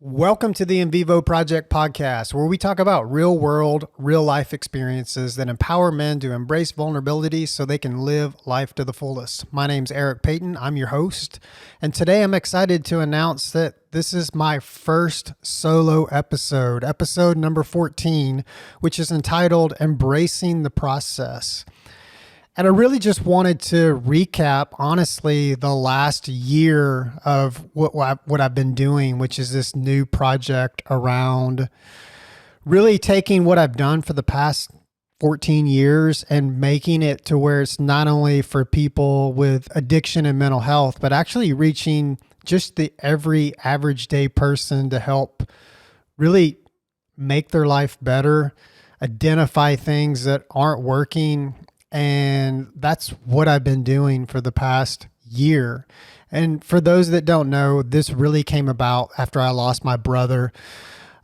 Welcome to the In Vivo Project podcast, where we talk about real world, real life experiences that empower men to embrace vulnerability so they can live life to the fullest. My name's Peyton. I'm your host. And today I'm excited to announce that this is my first solo episode number 14, which is entitled Embracing the Process. And I really just wanted to recap, honestly, the last year of what I've been doing, which is this new project around really taking what I've done for the past 14 years and making it to where it's not only for people with addiction and mental health, but actually reaching just the every average day person to help really make their life better, identify things that aren't working. And that's what I've been doing for the past year. And for those that don't know, this really came about after I lost my brother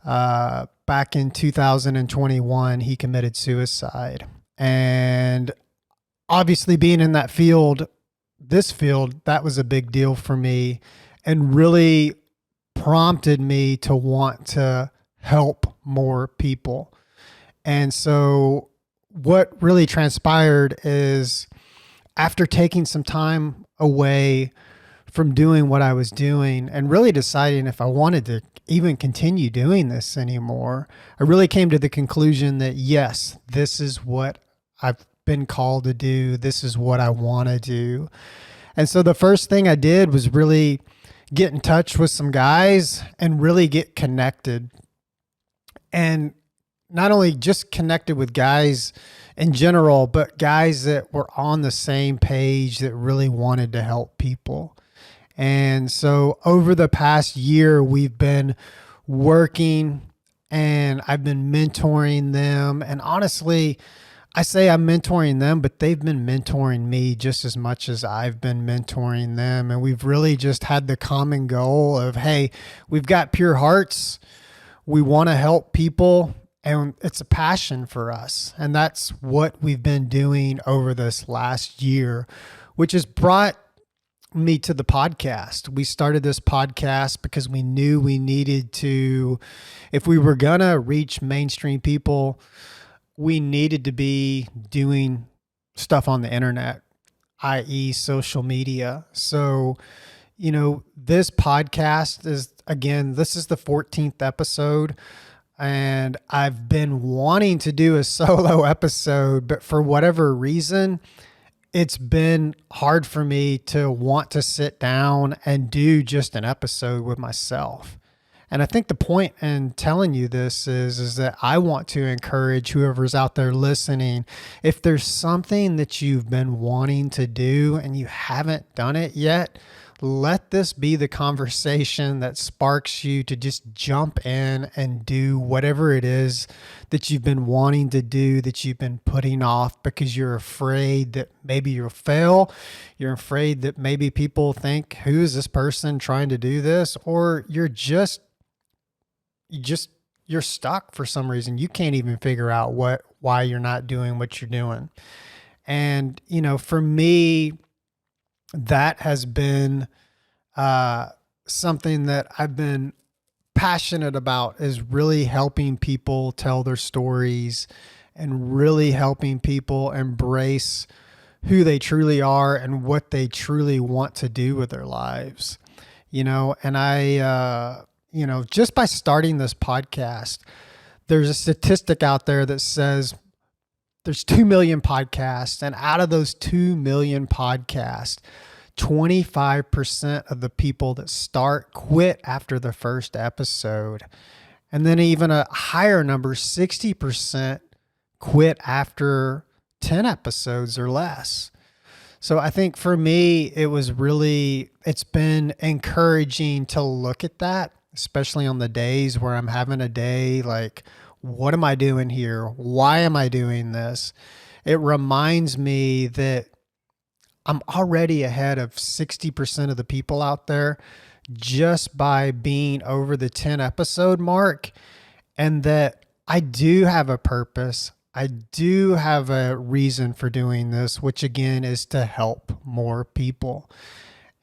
back in 2021. He committed suicide. And obviously being in that field, that was a big deal for me and really prompted me to want to help more people. And so what really transpired is after taking some time away from doing what I was doing and really deciding if I wanted to even continue doing this anymore, I really came to the conclusion that yes, this is what I've been called to do. This is what I want to do. And so the first thing I did was really get in touch with some guys and really get connected. And not only just connected with guys in general, but guys that were on the same page that really wanted to help people. And so over the past year, we've been working and I've been mentoring them. And honestly, I say I'm mentoring them, but they've been mentoring me just as much as I've been mentoring them. And we've really just had the common goal of, hey, we've got pure hearts. We want to help people. And it's a passion for us. And that's what we've been doing over this last year, which has brought me to the podcast. We started this podcast because we knew we needed to, if we were going to reach mainstream people, we needed to be doing stuff on the internet, i.e. social media. So, this podcast is, again, this is the 14th episode. And I've been wanting to do a solo episode, but for whatever reason, it's been hard for me to want to sit down and do just an episode with myself. And I think the point in telling you this is that I want to encourage whoever's out there listening, if there's something that you've been wanting to do and you haven't done it yet, let this be the conversation that sparks you to just jump in and do whatever it is that you've been wanting to do, that you've been putting off because you're afraid that maybe you'll fail. You're afraid that maybe people think, who is this person trying to do this? Or you're stuck for some reason. You can't even figure out why you're not doing what you're doing. And, for me, that has been something that I've been passionate about, is really helping people tell their stories and really helping people embrace who they truly are and what they truly want to do with their lives. And I, just by starting this podcast, there's a statistic out there that says there's 2 million podcasts, and out of those 2 million podcasts, 25% of the people that start quit after the first episode. And then even a higher number, 60% quit after 10 episodes or less. So I think for me, it's been encouraging to look at that, especially on the days where I'm having a day like, what am I doing here? Why am I doing this? It reminds me that I'm already ahead of 60% of the people out there just by being over the 10 episode mark, and that I do have a purpose. I do have a reason for doing this, which again is to help more people.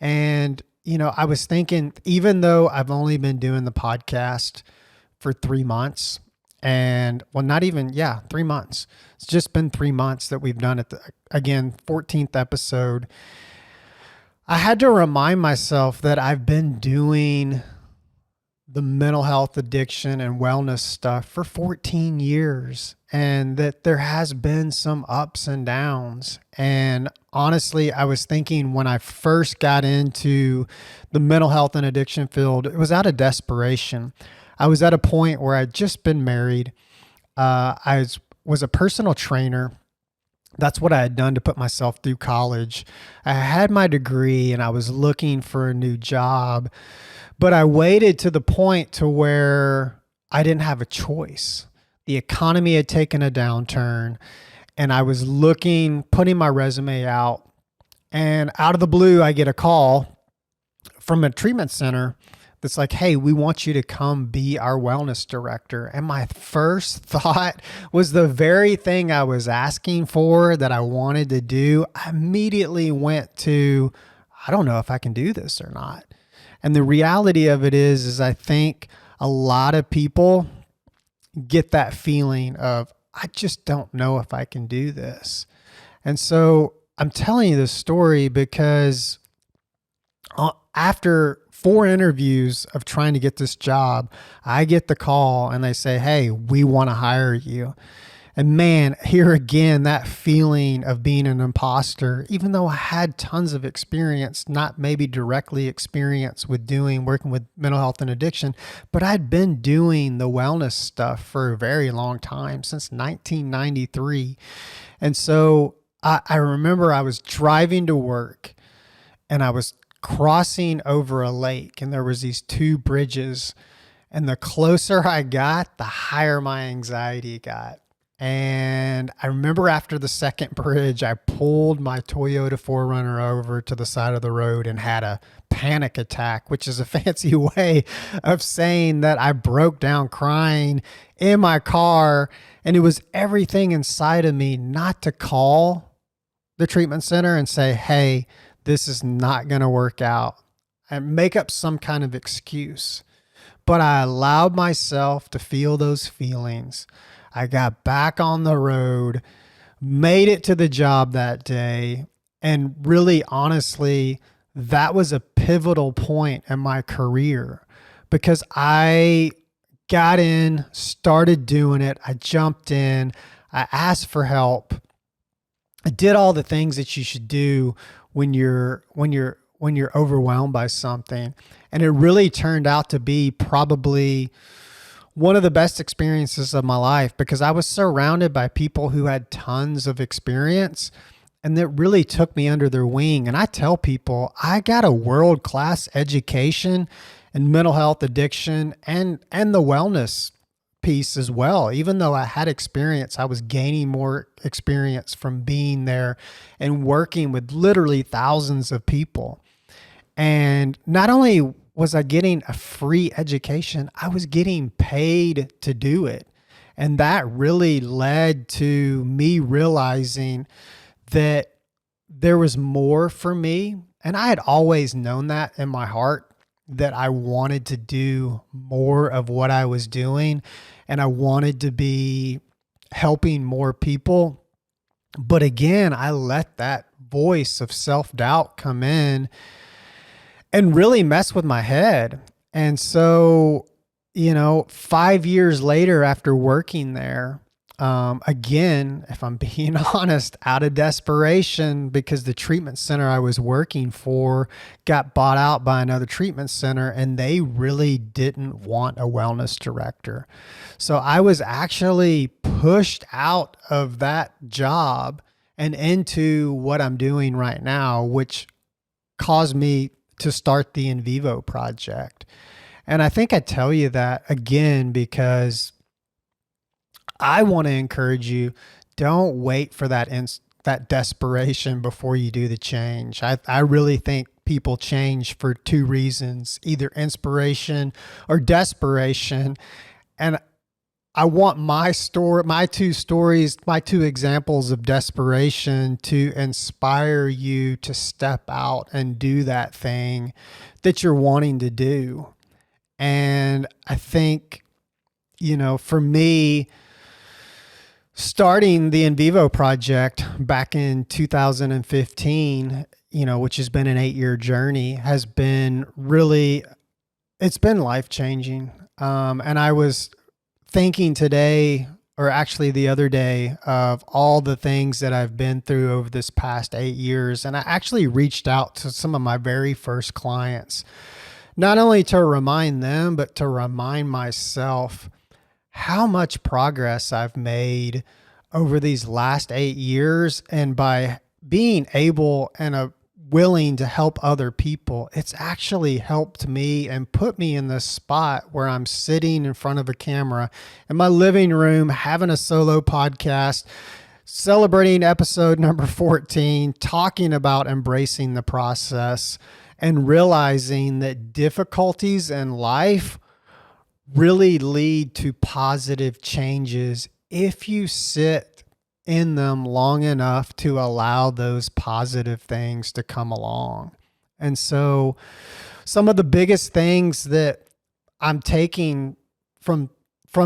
And, I was thinking, even though I've only been doing the podcast for 3 months, and well, not even, 3 months. It's just been 3 months that we've done it. Again, 14th episode. I had to remind myself that I've been doing the mental health, addiction, and wellness stuff for 14 years, and that there has been some ups and downs. And honestly, I was thinking when I first got into the mental health and addiction field, it was out of desperation. I was at a point where I'd just been married. I was a personal trainer. That's what I had done to put myself through college. I had my degree and I was looking for a new job, but I waited to the point to where I didn't have a choice. The economy had taken a downturn and I was putting my resume out, and out of the blue, I get a call from a treatment center that's like, hey, we want you to come be our wellness director. And my first thought was the very thing I was asking for, that I wanted to do. I immediately went to, I don't know if I can do this or not. And the reality of it is I think a lot of people get that feeling of, I just don't know if I can do this. And so I'm telling you this story because after 4 interviews of trying to get this job, I get the call and they say, hey, we want to hire you. And man, here again, that feeling of being an imposter, even though I had tons of experience, not maybe directly experience with working with mental health and addiction, but I'd been doing the wellness stuff for a very long time, since 1993. And so I remember I was driving to work and I was crossing over a lake, and there was these 2 bridges, and the closer I got, the higher my anxiety got. And I remember after the second bridge, I pulled my Toyota 4Runner over to the side of the road and had a panic attack, which is a fancy way of saying that I broke down crying in my car. And it was everything inside of me not to call the treatment center and say, hey, this is not going to work out, and make up some kind of excuse. But I allowed myself to feel those feelings. I got back on the road, made it to the job that day. And really, honestly, that was a pivotal point in my career, because I got in, started doing it. I jumped in, I asked for help. I did all the things that you should do when you're overwhelmed by something. And it really turned out to be probably one of the best experiences of my life, because I was surrounded by people who had tons of experience and that really took me under their wing. And I tell people, I got a world-class education in mental health, addiction, and the wellness piece as well. Even though I had experience, I was gaining more experience from being there and working with literally thousands of people. And not only was I getting a free education, I was getting paid to do it. And that really led to me realizing that there was more for me. And I had always known that in my heart, that I wanted to do more of what I was doing, and I wanted to be helping more people. But again, I let that voice of self-doubt come in and really mess with my head. And so, 5 years later, after working there, again, if I'm being honest, out of desperation, because the treatment center I was working for got bought out by another treatment center, and they really didn't want a wellness director. So I was actually pushed out of that job and into what I'm doing right now, which caused me to start the In Vivo project. And I think I tell you that again because I want to encourage you, don't wait for that desperation before you do the change. I really think people change for 2 reasons, either inspiration or desperation. And I want my story, my two stories, my two examples of desperation to inspire you to step out and do that thing that you're wanting to do. And I think, for me, starting the In Vivo project back in 2015, which has been an 8-year journey, has been really, it's been life changing. And I was thinking today, or actually the other day, of all the things that I've been through over this past 8 years. And I actually reached out to some of my very first clients, not only to remind them, but to remind myself how much progress I've made over these last 8 years. And by being able and willing to help other people, it's actually helped me and put me in this spot where I'm sitting in front of a camera in my living room, having a solo podcast, celebrating episode number 14, talking about embracing the process and realizing that difficulties in life really lead to positive changes if you sit in them long enough to allow those positive things to come along. And so some of the biggest things that I'm taking from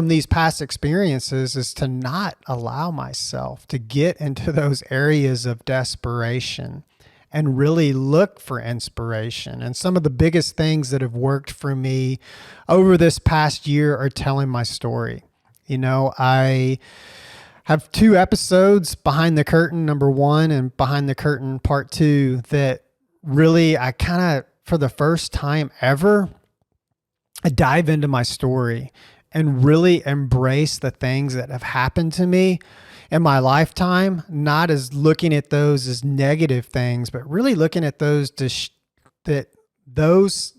these past experiences is to not allow myself to get into those areas of desperation and really look for inspiration. And some of the biggest things that have worked for me over this past year are telling my story. I have 2 episodes, Behind the Curtain number 1 and Behind the Curtain part 2, that really I kind of, for the first time ever, I dive into my story and really embrace the things that have happened to me in my lifetime, not as looking at those as negative things, but really looking at those that those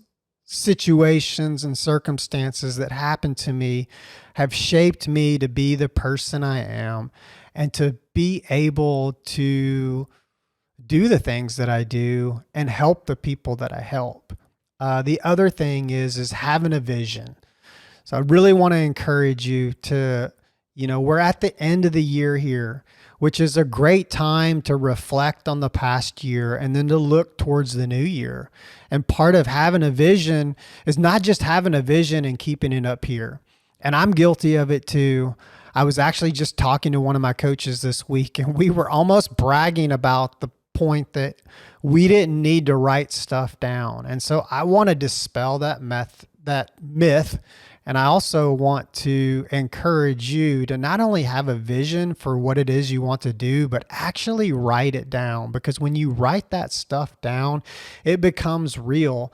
situations and circumstances that happened to me have shaped me to be the person I am and to be able to do the things that I do and help the people that I help. The other thing is having a vision. So I really want to encourage you to, we're at the end of the year here, which is a great time to reflect on the past year and then to look towards the new year. And part of having a vision is not just having a vision and keeping it up here. And I'm guilty of it too. I was actually just talking to one of my coaches this week, and we were almost bragging about the point that we didn't need to write stuff down. And so I want to dispel that myth. And I also want to encourage you to not only have a vision for what it is you want to do, but actually write it down. Because when you write that stuff down, it becomes real.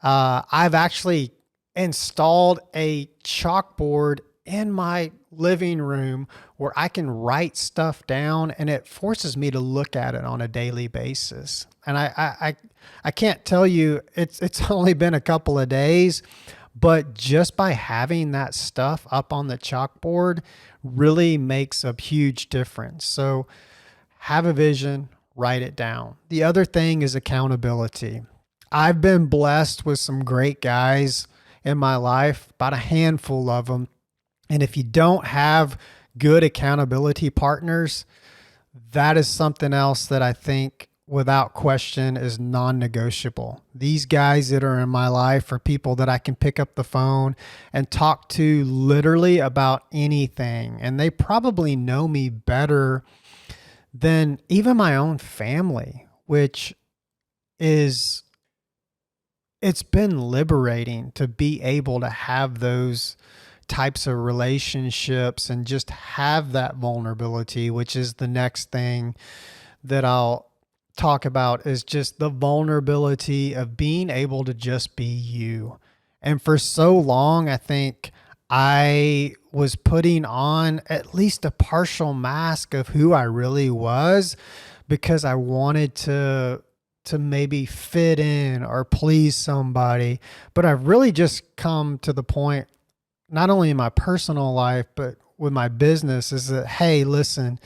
I've actually installed a chalkboard in my living room where I can write stuff down, and it forces me to look at it on a daily basis. And I can't tell you, it's only been a couple of days, but just by having that stuff up on the chalkboard really makes a huge difference. So have a vision, write it down. The other thing is accountability. I've been blessed with some great guys in my life, about a handful of them. And if you don't have good accountability partners, that is something else that I think without question is non-negotiable. These guys that are in my life are people that I can pick up the phone and talk to literally about anything. And they probably know me better than even my own family, which is, it's been liberating to be able to have those types of relationships and just have that vulnerability, which is the next thing that I'll talk about, is just the vulnerability of being able to just be you. And for so long, I think I was putting on at least a partial mask of who I really was because I wanted to maybe fit in or please somebody. But I've really just come to the point, not only in my personal life, but with my business, is that, hey, listen,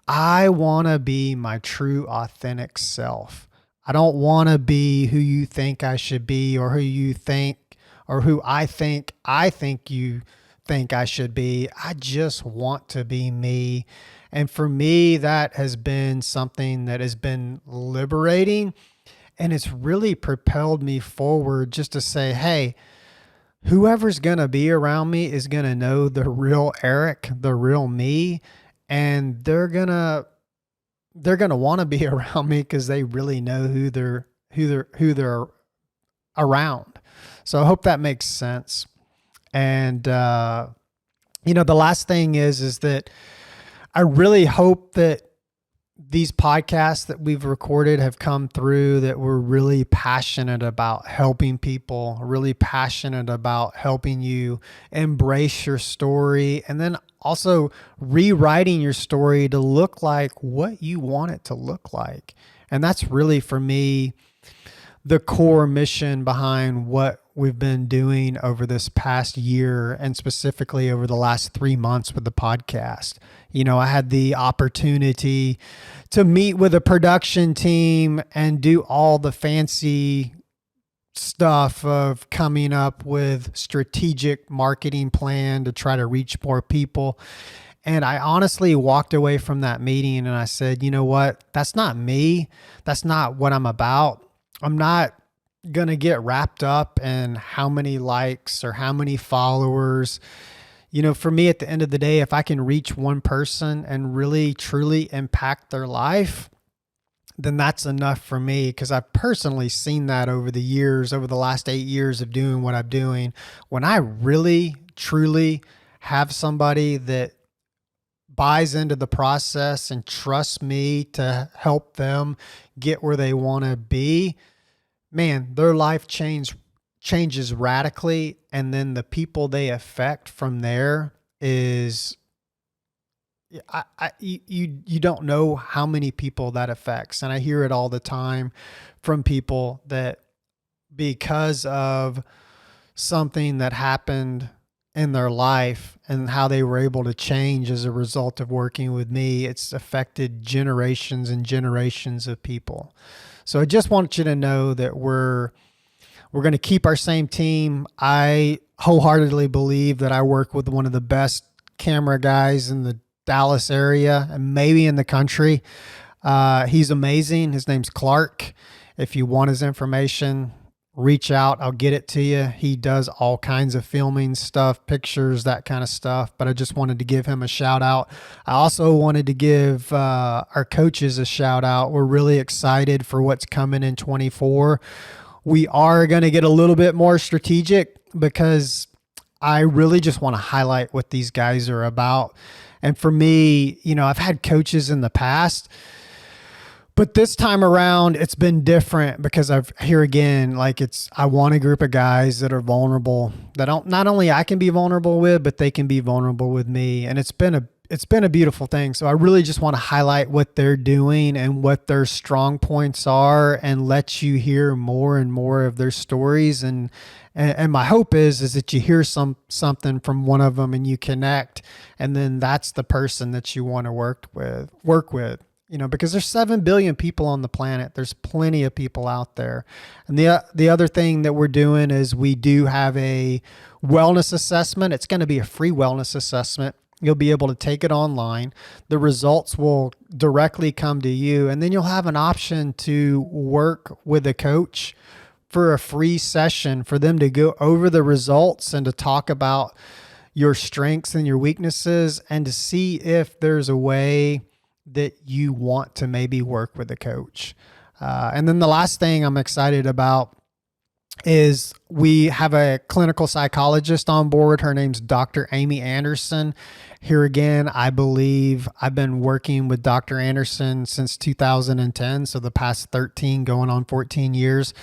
I want to be my true, authentic self. I don't want to be who you think I should be, or who you think, or who I think you think I should be. I just want to be me. And for me, that has been something that has been liberating. And it's really propelled me forward just to say, hey, whoever's going to be around me is going to know the real Eric, the real me. And they're going to want to be around me because they really know who they're around. So I hope that makes sense. And, the last thing is that I really hope that these podcasts that we've recorded have come through, that we're really passionate about helping people, really passionate about helping you embrace your story, and then also rewriting your story to look like what you want it to look like. And that's really, for me, the core mission behind what we've been doing over this past year, and specifically over the last 3 months with the podcast. I had the opportunity to meet with a production team and do all the fancy stuff of coming up with strategic marketing plan to try to reach more people. And I honestly walked away from that meeting and I said, you know what? That's not me. That's not what I'm about. I'm not going to get wrapped up in how many likes or how many followers. For me, at the end of the day, if I can reach one person and really, truly impact their life, then that's enough for me, because I've personally seen that over the years, over the last 8 years of doing what I'm doing. When I really, truly have somebody that buys into the process and trusts me to help them get where they want to be, man, their life changes radically. And then the people they affect from there is, you don't know how many people that affects. And I hear it all the time from people that because of something that happened in their life and how they were able to change as a result of working with me, it's affected generations and generations of people. So I just want you to know that we're going to keep our same team. I wholeheartedly believe that I work with one of the best camera guys in the Dallas area and maybe in the country. He's amazing. His name's Clark. If you want his information, reach out. I'll get it to you. He does all kinds of filming stuff, pictures, that kind of stuff. But I just wanted to give him a shout out. I also wanted to give our coaches a shout out. We're really excited for what's coming in 24. We are going to get a little bit more strategic because I really just want to highlight what these guys are about. And for me, I've had coaches in the past, but this time around it's been different because I want a group of guys that are vulnerable, that not only I can be vulnerable with, but they can be vulnerable with me. And it's been a beautiful thing. So I really just want to highlight what they're doing and what their strong points are and let you hear more and more of their stories. And my hope is that you hear something from one of them and you connect, and then that's the person that you want to work with, because there's 7 billion people on the planet. There's plenty of people out there. And the other thing that we're doing is we do have a wellness assessment. It's going to be a free wellness assessment. You'll be able to take it online. The results will directly come to you, and then you'll have an option to work with a coach for a free session for them to go over the results and to talk about your strengths and your weaknesses and to see if there's a way that you want to maybe work with a coach. And then the last thing I'm excited about is we have a clinical psychologist on board. Her name's Dr. Amy Anderson. Here again, I believe I've been working with Dr. Anderson since 2010, so the past 13 going on 14 years.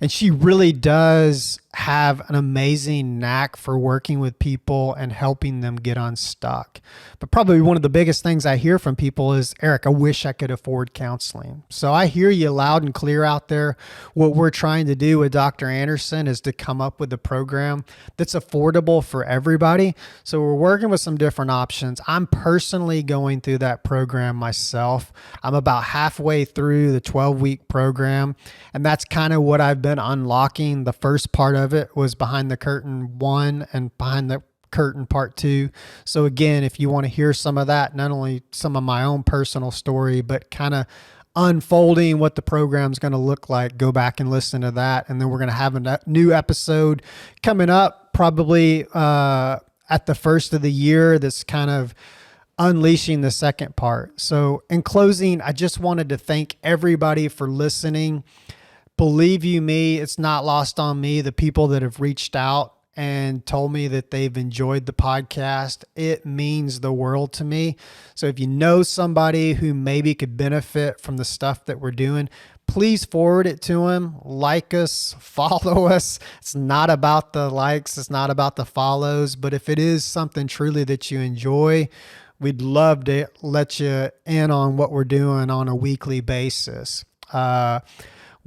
And she really does have an amazing knack for working with people and helping them get unstuck. But probably one of the biggest things I hear from people is, Eric, I wish I could afford counseling. So I hear you loud and clear out there. What we're trying to do with Dr. Anderson is to come up with a program that's affordable for everybody. So we're working with some different options. I'm personally going through that program myself. I'm about halfway through the 12-week program, and that's kind of what I've been unlocking. The first part of it was behind the curtain 1, and behind the Curtain Part 2. So again, if you want to hear some of that, not only some of my own personal story, but kind of unfolding what the program's going to look like, go back and listen to that. And then we're going to have a new episode coming up probably at the first of the year that's kind of unleashing the second part. So in closing, I just wanted to thank everybody for listening. Believe you me, it's not lost on me, the people that have reached out and told me that they've enjoyed the podcast. It means the world to me. So if you know somebody who maybe could benefit from the stuff that we're doing, please forward it to them. Like us, follow us. It's not about the likes. It's not about the follows. But if it is something truly that you enjoy, we'd love to let you in on what we're doing on a weekly basis.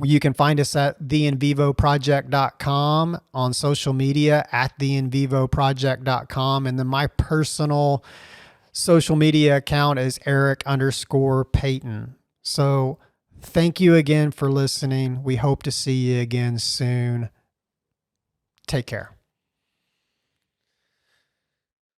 You can find us at theinvivoproject.com, on social media at theinvivoproject.com. And then my personal social media account is Eric_Peyton. So thank you again for listening. We hope to see you again soon. Take care.